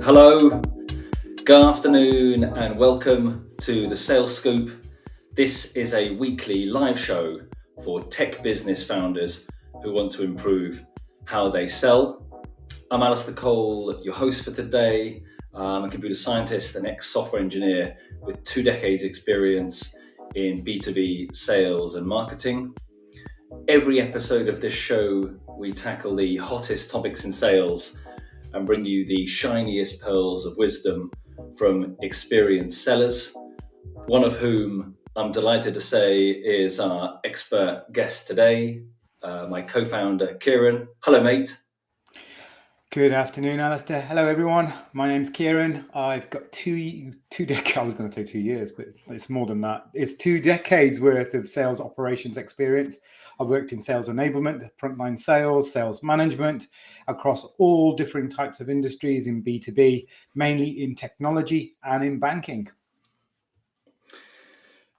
Hello, good afternoon, and welcome to the Sales Scoop. This is a weekly live show for tech business founders who want to improve how they sell. I'm Alistair Cole, your host for today. I'm a computer scientist and ex-software engineer with 2 decades experience in B2B sales and marketing. Every episode of this show, we tackle the hottest topics in sales and bring you the shiniest pearls of wisdom from experienced sellers, one of whom I'm delighted to say is our expert guest today, my co-founder, Kieran. Hello, mate. Good afternoon, Alistair. Hello, everyone. My name's Kieran. I've got two decades. I was going to say 2 years, but it's more than that. It's 2 decades worth of sales operations experience. I've worked in sales enablement, frontline sales, sales management across all different types of industries in B2B, mainly in technology and in banking.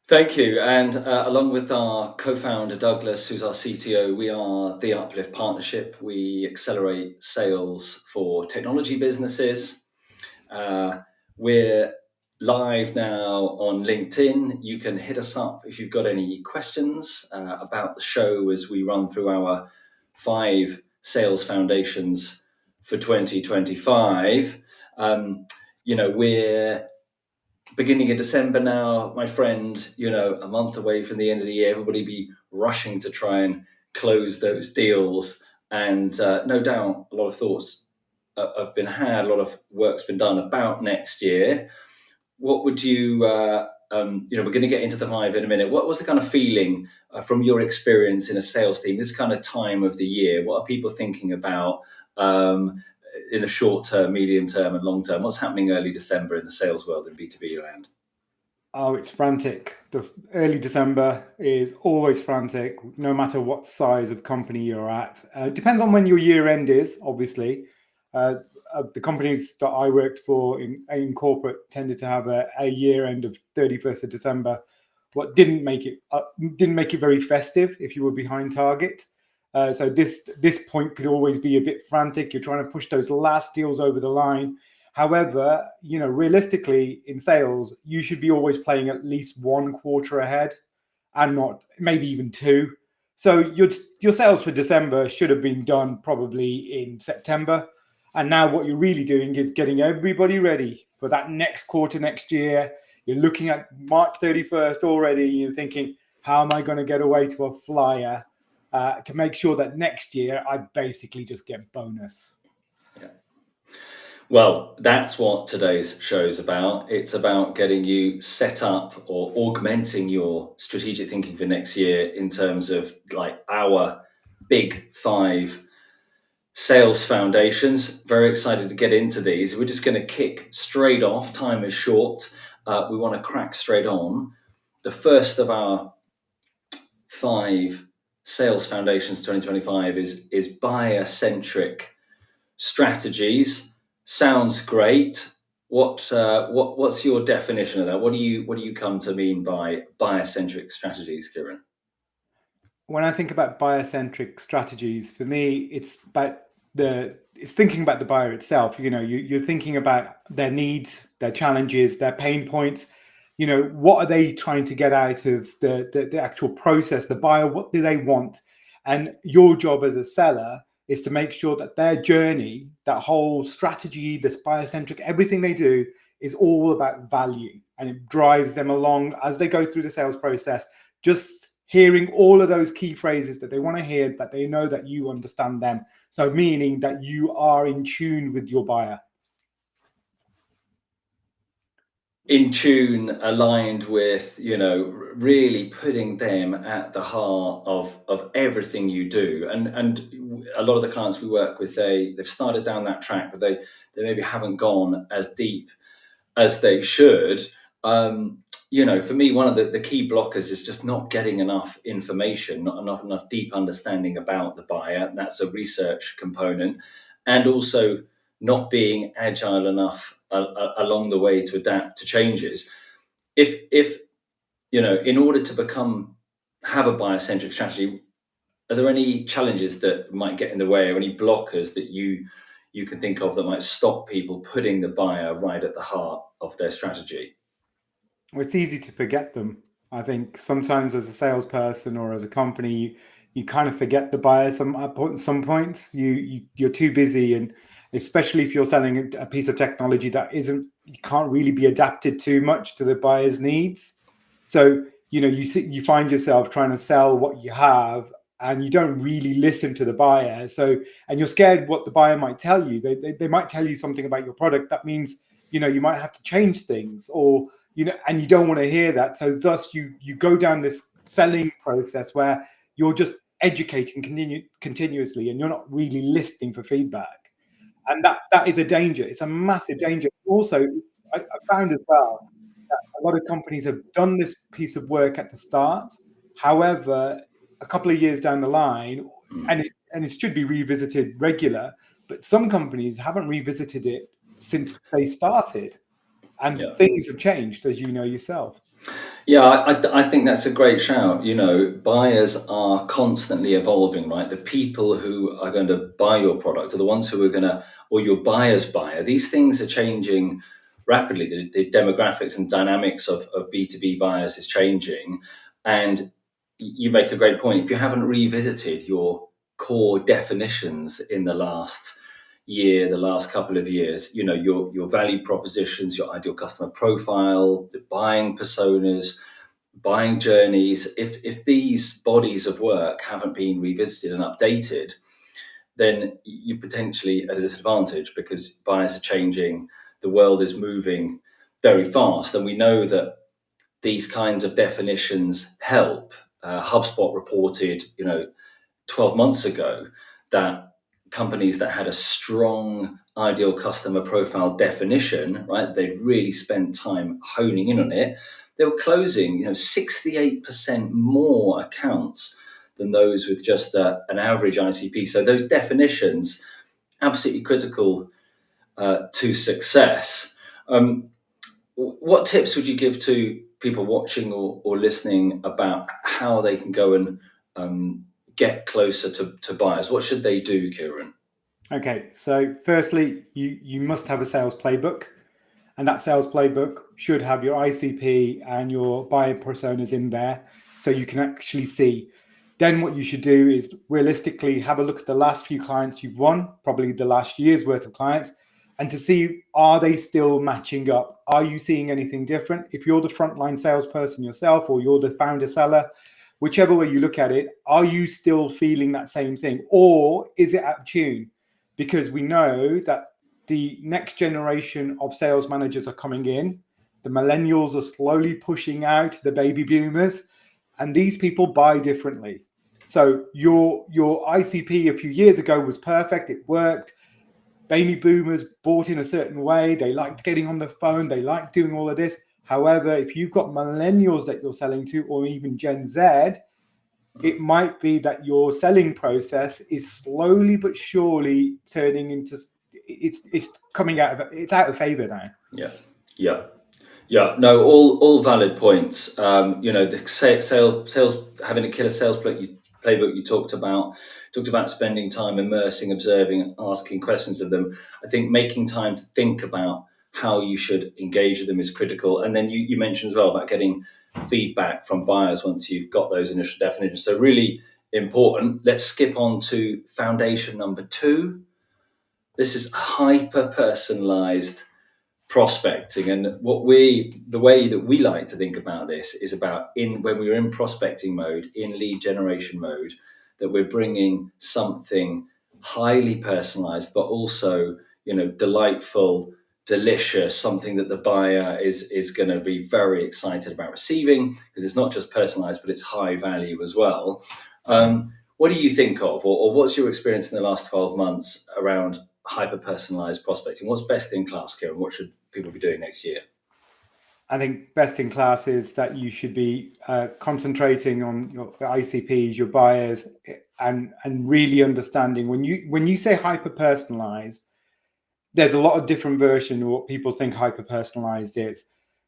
Thank you. And along with our co-founder, Douglas, who's our CTO, we are the Uplift Partnership. We accelerate sales for technology businesses. We're live now on LinkedIn. You can hit us up if you've got any questions about the show as we run through our 5 sales foundations for 2025. We're beginning of December now, my friend, a month away from the end of the year. Everybody be rushing to try and close those deals. And no doubt a lot of thoughts have been had, a lot of work's been done about next year. What would you, we're going to get into the 5 in a minute. What was the kind of feeling from your experience in a sales team, this kind of time of the year? What are people thinking about in the short term, medium term, and long term? What's happening early December in the sales world in B2B land? Oh, it's frantic. The early December is always frantic, no matter what size of company you're at. It depends on when your year end is, obviously. The companies that I worked for in corporate tended to have a year end of 31st of December. What didn't make it very festive if you were behind target. So this point could always be a bit frantic. You're trying to push those last deals over the line. However, realistically in sales, you should be always playing at least 1 quarter ahead and not maybe even 2. So your sales for December should have been done probably in September. And now what you're really doing is getting everybody ready for that next quarter next year. You're looking at March 31st already. You're thinking, how am I going to get away to a flyer to make sure that next year I basically just get bonus? Yeah. Well, that's what today's show is about. It's about getting you set up or augmenting your strategic thinking for next year in terms of like our big 5 sales foundations. Very excited to get into these. We're just going to kick straight off. Time is short. We want to crack straight on. The first of our 5 sales foundations 2025 is buyer-centric strategies. Sounds great. What's your definition of that? What do you come to mean by buyer-centric strategies, Kieran? When I think about buyer-centric strategies, for me, it's thinking about the buyer itself. You're thinking about their needs, their challenges, their pain points. What are they trying to get out of the actual process? The buyer, what do they want? And your job as a seller is to make sure that their journey, that whole strategy, this buyer-centric, everything they do is all about value, and it drives them along as they go through the sales process. Just hearing all of those key phrases that they want to hear, that they know that you understand them. So meaning that you are in tune with your buyer. In tune, aligned with, really putting them at the heart of everything you do. And a lot of the clients we work with, they've started down that track, but they maybe haven't gone as deep as they should. For me, one of the key blockers is just not getting enough information, not enough deep understanding about the buyer. That's a research component. And also not being agile enough along the way to adapt to changes. If in order to have a buyer-centric strategy, are there any challenges that might get in the way, or any blockers that you you can think of that might stop people putting the buyer right at the heart of their strategy? Well, it's easy to forget them. I think sometimes as a salesperson or as a company, you kind of forget the buyer. At some points, you're too busy, and especially if you're selling a piece of technology that isn't, you can't really be adapted too much to the buyer's needs. So you find yourself trying to sell what you have, and you don't really listen to the buyer. So, and you're scared what the buyer might tell you. They might tell you something about your product that means you might have to change things, or and you don't want to hear that. So thus you go down this selling process where you're just educating continuously, and you're not really listening for feedback. And that is a danger. It's a massive danger. Also, I found as well that a lot of companies have done this piece of work at the start. However, a couple of years down the line, and it should be revisited regular, but some companies haven't revisited it since they started. And things have changed, as you know yourself. Yeah, I think that's a great shout. Buyers are constantly evolving, right? The people who are going to buy your product are the ones who are going to, or your buyer's buyer. These things are changing rapidly. The demographics and dynamics of B2B buyers is changing. And you make a great point. If you haven't revisited your core definitions in the last year, the last couple of years, your value propositions, your ideal customer profile, the buying personas, buying journeys, if these bodies of work haven't been revisited and updated, then you're potentially at a disadvantage, because buyers are changing, the world is moving very fast, and we know that these kinds of definitions help. HubSpot reported 12 months ago that companies that had a strong ideal customer profile definition, right, they'd really spent time honing in on it, they were closing 68% more accounts than those with just an average ICP. So those definitions, absolutely critical to success. What tips would you give to people watching or listening about how they can go and get closer to buyers? What should they do, Kieran? Okay, so firstly, you must have a sales playbook, and that sales playbook should have your ICP and your buyer personas in there, so you can actually see. Then what you should do is realistically have a look at the last few clients you've won, probably the last year's worth of clients, and to see, are they still matching up? Are you seeing anything different? If you're the frontline salesperson yourself, or you're the founder seller, whichever way you look at it, are you still feeling that same thing, or is it out of tune? Because we know that the next generation of sales managers are coming in. The millennials are slowly pushing out the baby boomers, and these people buy differently. So your ICP a few years ago was perfect. It worked. Baby boomers bought in a certain way. They liked getting on the phone. They liked doing all of this. However, if you've got millennials that you're selling to, or even Gen Z, it might be that your selling process is slowly but surely turning into, it's coming out of, it's out of favor now. Yeah. No, all valid points. The sales having a killer sales playbook you talked about spending time immersing, observing, asking questions of them. I think making time to think about how you should engage with them is critical. And then you mentioned as well about getting feedback from buyers once you've got those initial definitions. So really important. Let's skip on to foundation number 2. This is hyper personalized prospecting, and the way that we like to think about this is about when we're in prospecting mode, in lead generation mode, that we're bringing something highly personalized, but also delightful, delicious, something that the buyer is going to be very excited about receiving, because it's not just personalized, but it's high value as well. What do you think of, or what's your experience in the last 12 months around hyper-personalized prospecting? What's best in class, Kieran? What should people be doing next year? I think best in class is that you should be concentrating on your ICPs, your buyers, and really understanding when you say hyper personalized. There's a lot of different versions of what people think hyper personalized is.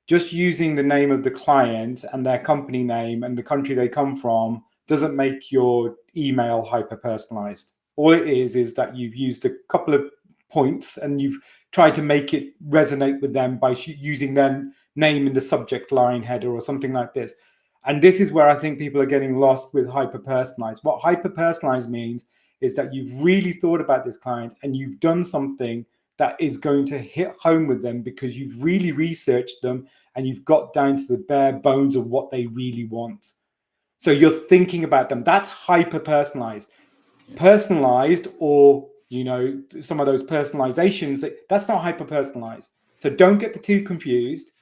Just using the name of the client and their company name and the country they come from doesn't make your email hyper personalized. All it is that you've used a couple of points, and you've tried to make it resonate with them by using their name in the subject line header or something like this. And this is where I think people are getting lost with hyper-personalized. What hyper-personalized means is that you've really thought about this client and you've done something that is going to hit home with them because you've really researched them and you've got down to the bare bones of what they really want. So you're thinking about them. That's hyper-personalized. Personalized, or some of those personalizations, that's not hyper-personalized. So don't get the two confused.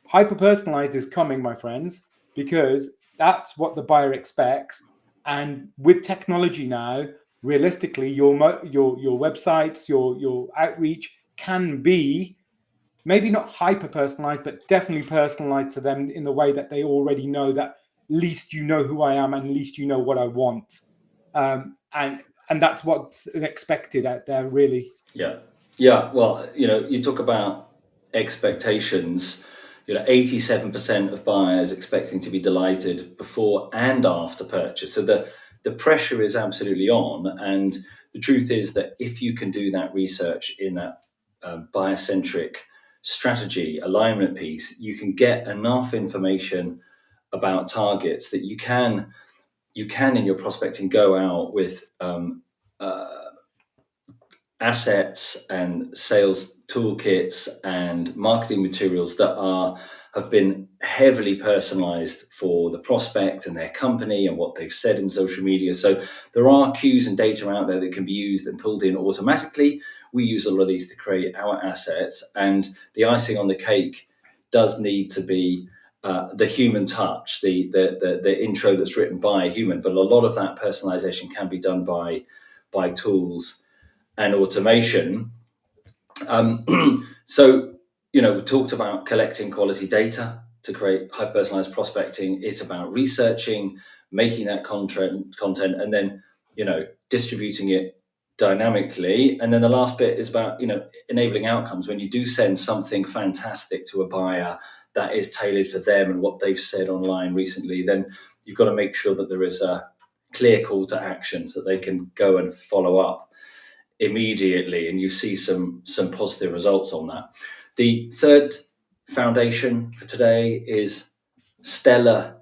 Hyper-personalized is coming, my friends, because that's what the buyer expects. And with technology now, realistically, your websites, your outreach can be maybe not hyper-personalized, but definitely personalized to them in the way that they already know that at least you know who I am and at least you know what I want. And that's what's expected out there, really. Yeah. Well, you talk about expectations. 87% of buyers expecting to be delighted before and after purchase. So the pressure is absolutely on. And the truth is that if you can do that research in that buyer-centric strategy alignment piece, you can get enough information about targets that you can in your prospecting go out with assets and sales toolkits and marketing materials that have been heavily personalized for the prospect and their company and what they've said in social media. So there are cues and data out there that can be used and pulled in automatically. We use a lot of these to create our assets, and the icing on the cake does need to be the human touch, the intro that's written by a human. But a lot of that personalization can be done by tools and automation. So, we talked about collecting quality data to create hyper-personalized prospecting. It's about researching, making that content, and then, distributing it dynamically. And then the last bit is about, enabling outcomes. When you do send something fantastic to a buyer that is tailored for them and what they've said online recently, then you've got to make sure that there is a clear call to action so that they can go and follow up immediately, and you see some positive results on that. The third foundation for today is stellar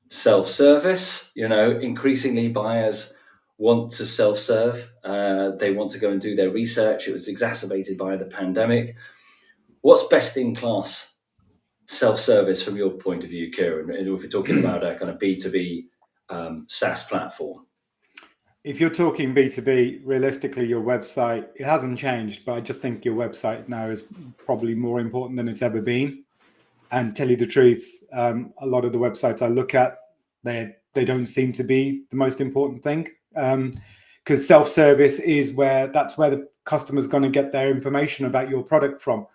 self-service. Increasingly buyers want to self-serve. They want to go and do their research. It was exacerbated by the pandemic. What's best in class self-service from your point of view, Kieran, if we're talking about a kind of B2B SaaS platform? If you're talking B2B, realistically, your website, it hasn't changed, but I just think your website now is probably more important than it's ever been. And tell you the truth, a lot of the websites I look at, they don't seem to be the most important thing, because self-service is that's where the customer's going to get their information about your product from.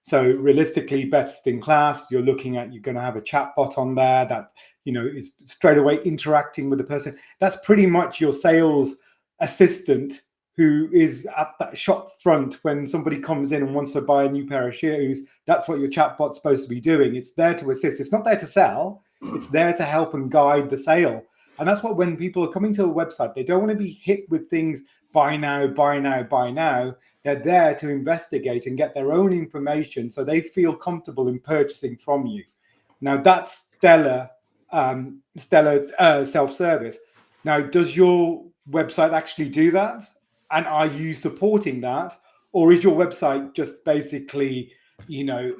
So realistically, best in class, you're going to have a chatbot on there that is straight away interacting with the person. That's pretty much your sales assistant who is at that shop front when somebody comes in and wants to buy a new pair of shoes. That's what your chatbot's supposed to be doing. It's there to assist. It's not there to sell. It's there to help and guide the sale. And that's what, when people are coming to a website, they don't want to be hit with things, buy now, buy now, buy now. They're there to investigate and get their own information so they feel comfortable in purchasing from you. Now that's stellar self-service. Now, does your website actually do that? And are you supporting that? Or is your website just basically,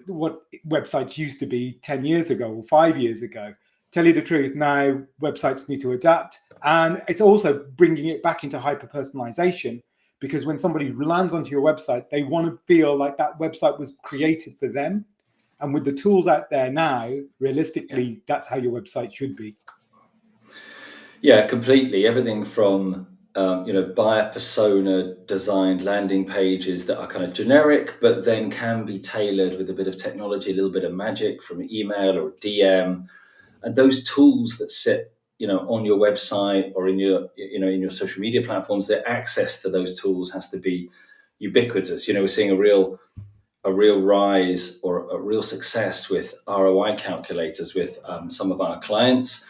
what websites used to be 10 years ago or 5 years ago? Tell you the truth, now websites need to adapt. And it's also bringing it back into hyper-personalization, because when somebody lands onto your website, they want to feel like that website was created for them. And with the tools out there now, realistically, that's how your website should be. Yeah, completely. Everything from buyer persona designed landing pages that are kind of generic, but then can be tailored with a bit of technology, a little bit of magic from email or DM, and those tools that sit on your website or in your social media platforms. Their access to those tools has to be ubiquitous. We're seeing a real rise or a real success with ROI calculators with some of our clients.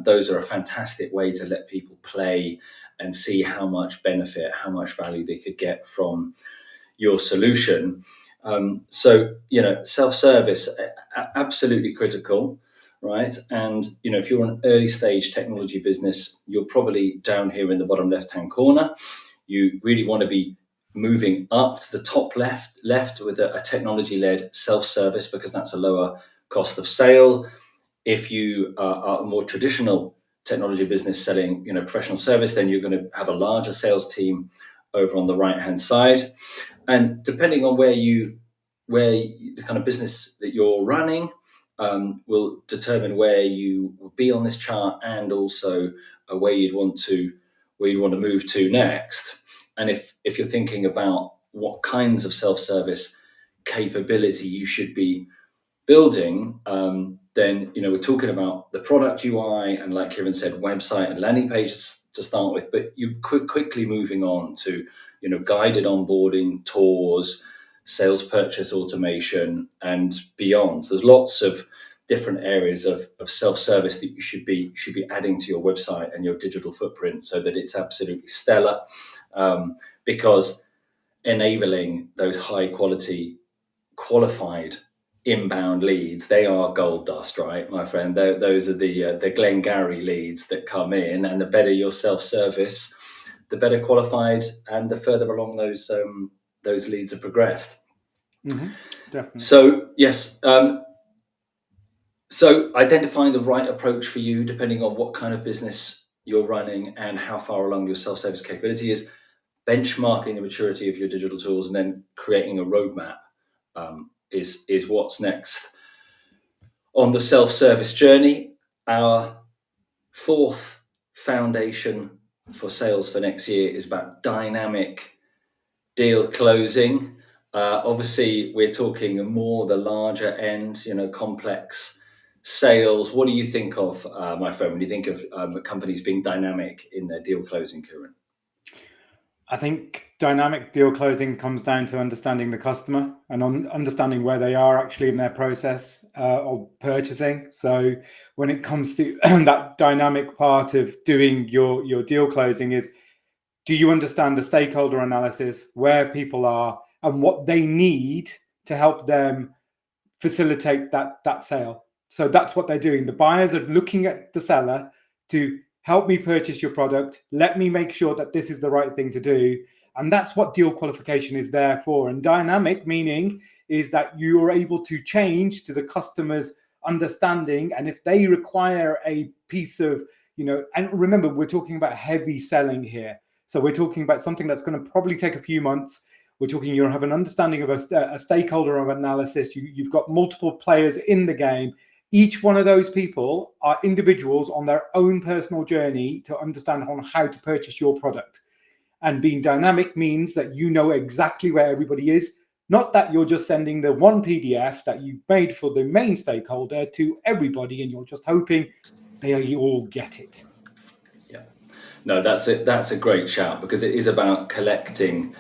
Those are a fantastic way to let people play and see how much benefit, how much value they could get from your solution. So, self-service, absolutely critical, right? And, if you're an early stage technology business, you're probably down here in the bottom left-hand corner. You really want to be moving up to the top left with a technology-led self-service, because that's a lower cost of sale. If you are a more traditional technology business selling, professional service, then you're going to have a larger sales team over on the right-hand side. And depending on where the kind of business that you're running will determine where you will be on this chart, and also where you'd want to move to next. And if you're thinking about what kinds of self-service capability you should be building, then we're talking about the product UI and, like Kieran said, website and landing pages to start with. But you quickly moving on to guided onboarding, tours, sales purchase automation, and beyond. So there's lots of different areas of self-service that you should be adding to your website and your digital footprint, so that it's absolutely stellar, because enabling those high quality qualified inbound leads, they are gold dust, right, my friend? Those are the Glengarry leads that come in, and the better your self-service, the better qualified and the further along those leads are progressed. Mm-hmm, definitely. So yes, so identifying the right approach for you, depending on what kind of business you're running and how far along your self-service capability is, benchmarking the maturity of your digital tools, and then creating a roadmap is what's next on the self-service journey. Our fourth foundation for sales for next year is about dynamic deal closing. Obviously, we're talking more the larger end, complex sales. What do you think of, my friend, when you think of companies being dynamic in their deal closing, Kieran? I think dynamic deal closing comes down to understanding the customer and understanding where they are actually in their process of purchasing. So when it comes to that dynamic part of doing your deal closing, is, do you understand the stakeholder analysis, where people are and what they need to help them facilitate that sale? So that's what they're doing. The buyers are looking at the seller to help me purchase your product. Let me make sure that this is the right thing to do. And that's what deal qualification is there for. And dynamic meaning is that you're able to change to the customer's understanding. And if they require a piece of, and remember, we're talking about heavy selling here. So we're talking about something that's going to probably take a few months. We're talking, you have an understanding of a stakeholder of analysis. You've got multiple players in the game. Each one of those people are individuals on their own personal journey to understand on how to purchase your product. And being dynamic means that you know exactly where everybody is, not that you're just sending the one PDF that you've made for the main stakeholder to everybody and you're just hoping they all get it. Yeah, no, that's it. That's a great shout, because it is about collecting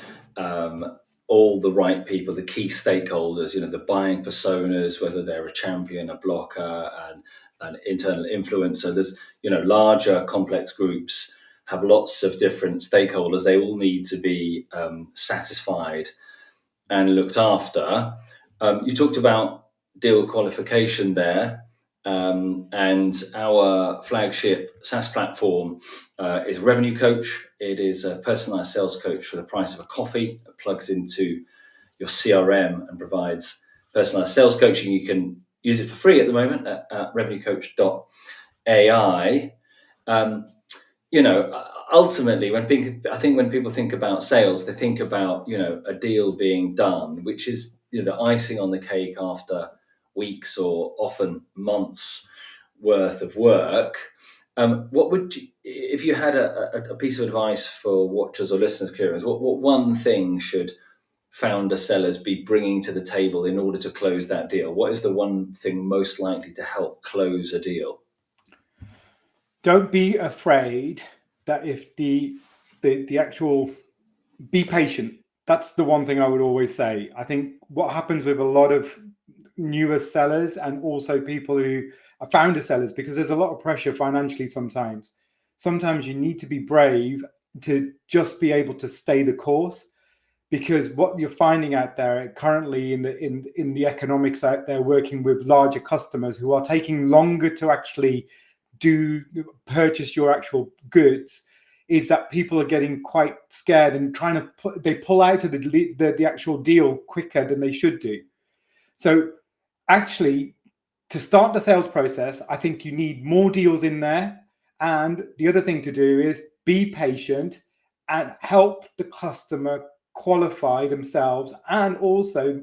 all the right people, the key stakeholders, the buying personas, whether they're a champion, a blocker, and an internal influencer. There's, larger complex groups have lots of different stakeholders. They all need to be satisfied and looked after. You talked about deal qualification there. And our flagship SaaS platform is Revenue Coach. It is a personalized sales coach for the price of a coffee. It plugs into your CRM and provides personalized sales coaching. You can use it for free at the moment at revenuecoach.ai. Ultimately, when people think about sales, they think about a deal being done, which is the icing on the cake after weeks or often months worth of work. What would you, if you had a piece of advice for watchers or listeners, Kieran, what one thing should founder sellers be bringing to the table in order to close that deal? What is the one thing most likely to help close a deal? Don't be afraid that if the actual, be patient. That's the one thing I would always say. I think what happens with a lot of newer sellers and also people who are founder sellers, because there's a lot of pressure financially sometimes you need to be brave to just be able to stay the course, because what you're finding out there currently in the economics out there, working with larger customers who are taking longer to actually purchase your actual goods, is that people are getting quite scared and trying to pull out of the actual deal quicker than they should do. So actually, to start the sales process, I think you need more deals in there. And the other thing to do is be patient and help the customer qualify themselves and also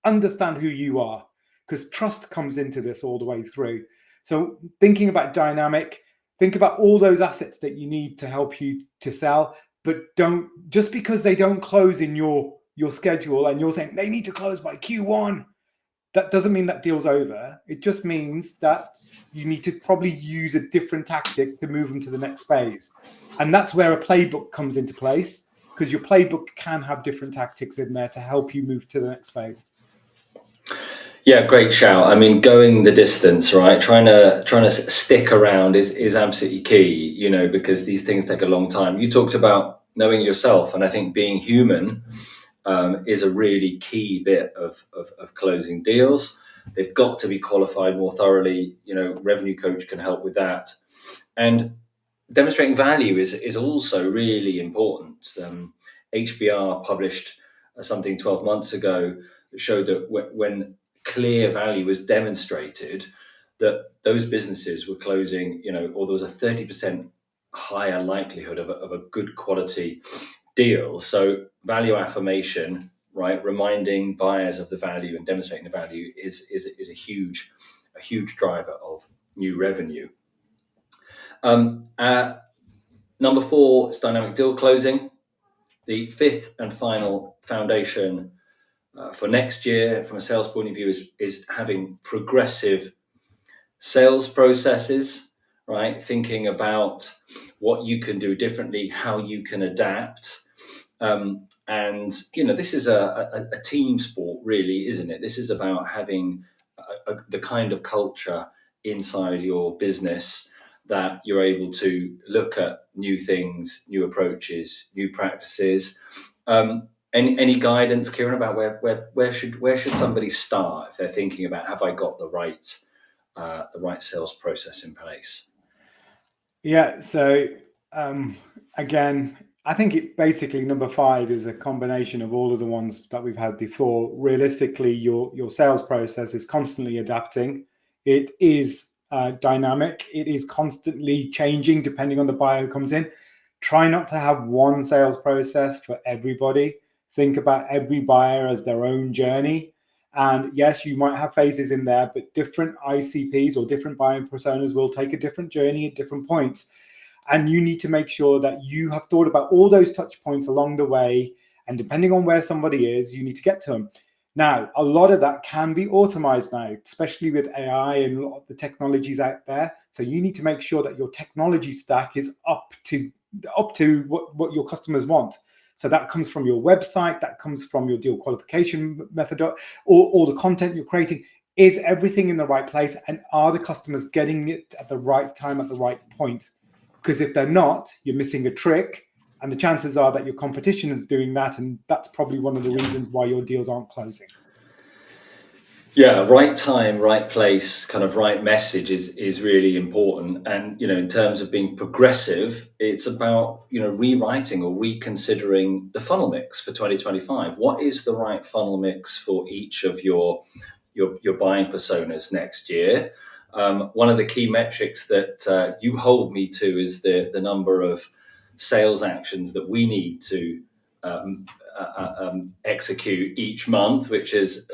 understand who you are, because trust comes into this all the way through. So thinking about dynamic, think about all those assets that you need to help you to sell, but don't, just because they don't close in your schedule and you're saying they need to close by Q1, that doesn't mean that deal's over. It just means that you need to probably use a different tactic to move them to the next phase. And that's where a playbook comes into place, because your playbook can have different tactics in there to help you move to the next phase. Yeah, great shout. I mean, going the distance, right? Trying to stick around is absolutely key, because these things take a long time. You talked about knowing yourself, and I think being human is a really key bit of closing deals. They've got to be qualified more thoroughly. Revenue Coach can help with that. And demonstrating value is also really important. HBR published something 12 months ago that showed that when clear value was demonstrated, that those businesses were closing, or there was a 30% higher likelihood of a good quality deal. So value affirmation, right, reminding buyers of the value and demonstrating the value is a huge driver of new revenue. Number 4 is dynamic deal closing. The 5th and final foundation for next year, from a sales point of view, is having progressive sales processes, right? Thinking about what you can do differently, how you can adapt. And this is a team sport, really, isn't it? This is about having the kind of culture inside your business that you're able to look at new things, new approaches, new practices. Any guidance, Kieran, about where should somebody start if they're thinking about, have I got the right sales process in place? Yeah. So again, I think it basically, number 5 is a combination of all of the ones that we've had before. Realistically, your sales process is constantly adapting. It is dynamic. It is constantly changing depending on the buyer who comes in. Try not to have one sales process for everybody. Think about every buyer as their own journey. And yes, you might have phases in there, but different ICPs or different buying personas will take a different journey at different points. And you need to make sure that you have thought about all those touch points along the way. And depending on where somebody is, you need to get to them. Now, a lot of that can be automized now, especially with AI and a lot of the technologies out there. So you need to make sure that your technology stack is up to what your customers want. So that comes from your website, that comes from your deal qualification method, or the content you're creating. Is everything in the right place? And are the customers getting it at the right time, at the right point? Because if they're not, you're missing a trick. And the chances are that your competition is doing that. And that's probably one of the reasons why your deals aren't closing. Yeah, right time, right place, kind of right message is really important. And, in terms of being progressive, it's about, rewriting or reconsidering the funnel mix for 2025. What is the right funnel mix for each of your buying personas next year? One of the key metrics that you hold me to is the number of sales actions that we need to execute each month, which is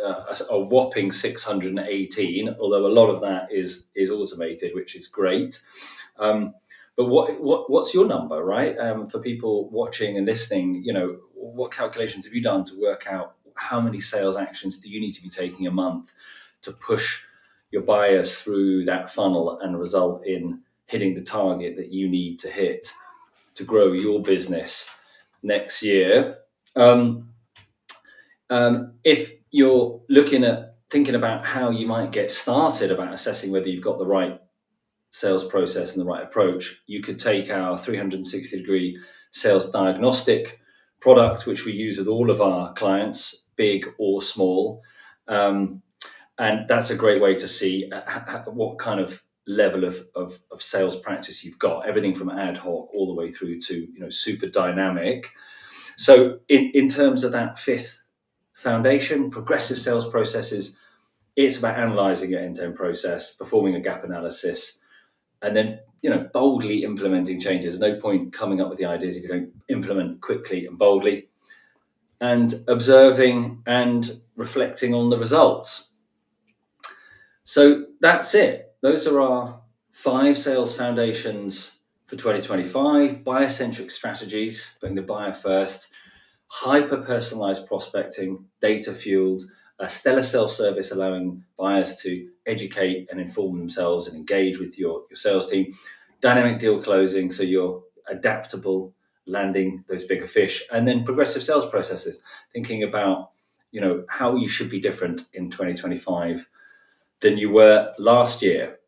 a whopping 618. Although a lot of that is automated, which is great. But what's your number, right? For people watching and listening, what calculations have you done to work out how many sales actions do you need to be taking a month to push your buyers through that funnel and result in hitting the target that you need to hit to grow your business next year? If you're thinking about how you might get started about assessing whether you've got the right sales process and the right approach, you could take our 360-degree sales diagnostic product which we use with all of our clients, big or small. And that's a great way to see what kind of level of sales practice you've got, everything from ad hoc all the way through to super dynamic. So in terms of that fifth foundation, progressive sales processes, it's about analyzing your end-to-end process, performing a gap analysis, and then boldly implementing changes. No point coming up with the ideas if you don't implement quickly and boldly, and observing and reflecting on the results. So that's it. Those are our 5 sales foundations for 2025. Buyer-centric strategies, putting the buyer first, hyper-personalized prospecting, data-fueled, a stellar self-service allowing buyers to educate and inform themselves and engage with your sales team, dynamic deal closing, so you're adaptable, landing those bigger fish, and then progressive sales processes, thinking about how you should be different in 2025 than you were last year.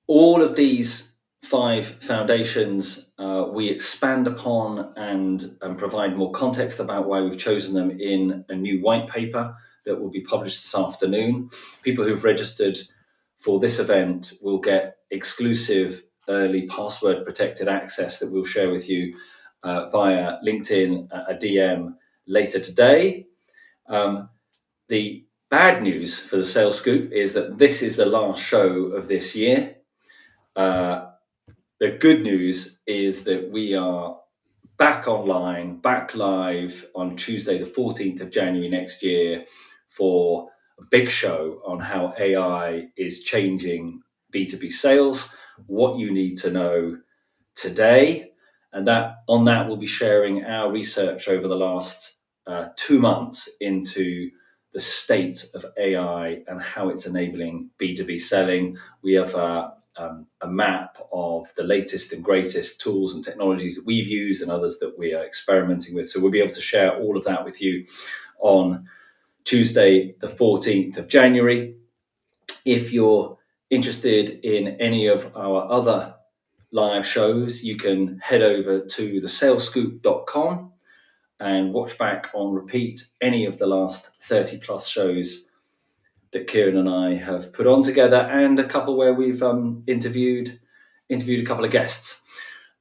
All of these 5 foundations we expand upon and provide more context about why we've chosen them in a new white paper that will be published this afternoon. People who've registered for this event will get exclusive early password protected access that we'll share with you via LinkedIn, a DM later today. The bad news for the Sales Scoop is that this is the last show of this year. The good news is that we are back online, back live on Tuesday, the 14th of January next year for a big show on how AI is changing B2B sales, what you need to know today. And on that, we'll be sharing our research over the last 2 months into the state of AI and how it's enabling B2B selling. We have a map of the latest and greatest tools and technologies that we've used and others that we are experimenting with. So we'll be able to share all of that with you on Tuesday, the 14th of January. If you're interested in any of our other live shows, you can head over to thesalescoop.com and watch back on repeat any of the last 30 plus shows that Kieran and I have put on together, and a couple where we've interviewed a couple of guests.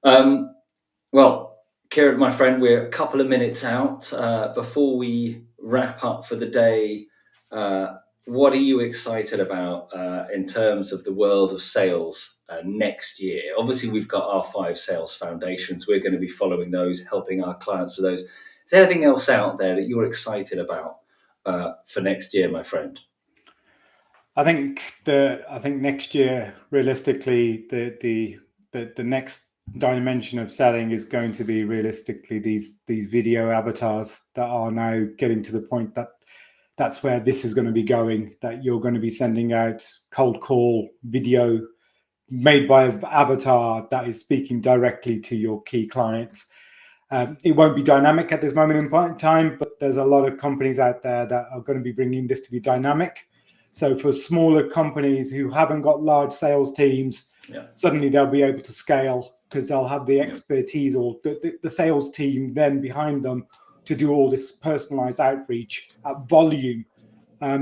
Well, Kieran, my friend, we're a couple of minutes out. Before we wrap up for the day, what are you excited about in terms of the world of sales next year? Obviously, we've got our 5 sales foundations. We're going to be following those, helping our clients with those. Is there anything else out there that you're excited about for next year, my friend? I think next year, realistically, the next dimension of selling is going to be realistically these video avatars that are now getting to the point that that's where this is going to be going, that you're going to be sending out cold call video made by an avatar that is speaking directly to your key clients. It won't be dynamic at this moment in time, but there's a lot of companies out there that are going to be bringing this to be dynamic. So for smaller companies who haven't got large sales teams, suddenly they'll be able to scale because they'll have the expertise or the sales team then behind them to do all this personalized outreach at volume.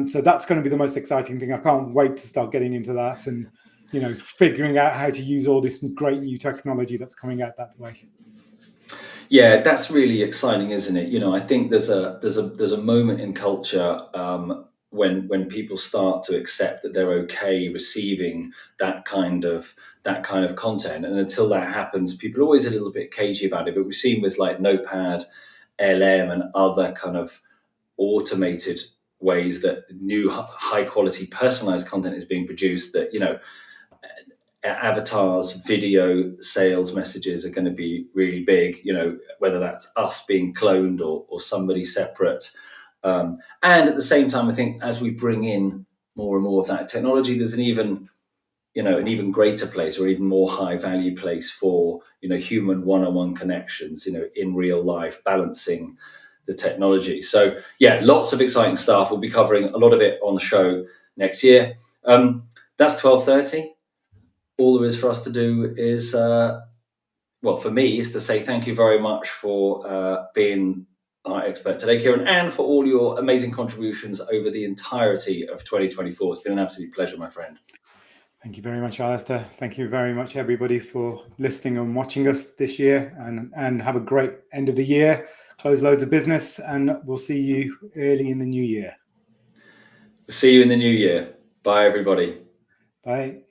So that's going to be the most exciting thing. I can't wait to start getting into that and figuring out how to use all this great new technology that's coming out that way. Yeah, that's really exciting, isn't it? I think there's a moment in culture when people start to accept that they're okay receiving that kind of content, and until that happens, people are always a little bit cagey about it. But we've seen with like Notepad, LM, and other kind of automated ways that new high quality personalized content is being produced, that avatars, video sales messages are going to be really big, whether that's us being cloned or somebody separate. And at the same time, I think as we bring in more and more of that technology, there's an even greater place or even more high value place for, human one-on-one connections, in real life, balancing the technology. So yeah, lots of exciting stuff. We'll be covering a lot of it on the show next year. That's 12:30. All there is for us to do is well, for me, is to say thank you very much for being our expert today, Kieran, and for all your amazing contributions over the entirety of 2024. It's been an absolute pleasure, my friend. Thank you very much, Alistair. Thank you very much, everybody, for listening and watching us this year, and have a great end of the year. Close loads of business, and we'll see you early in the new year. See you in the new year. Bye, everybody. Bye.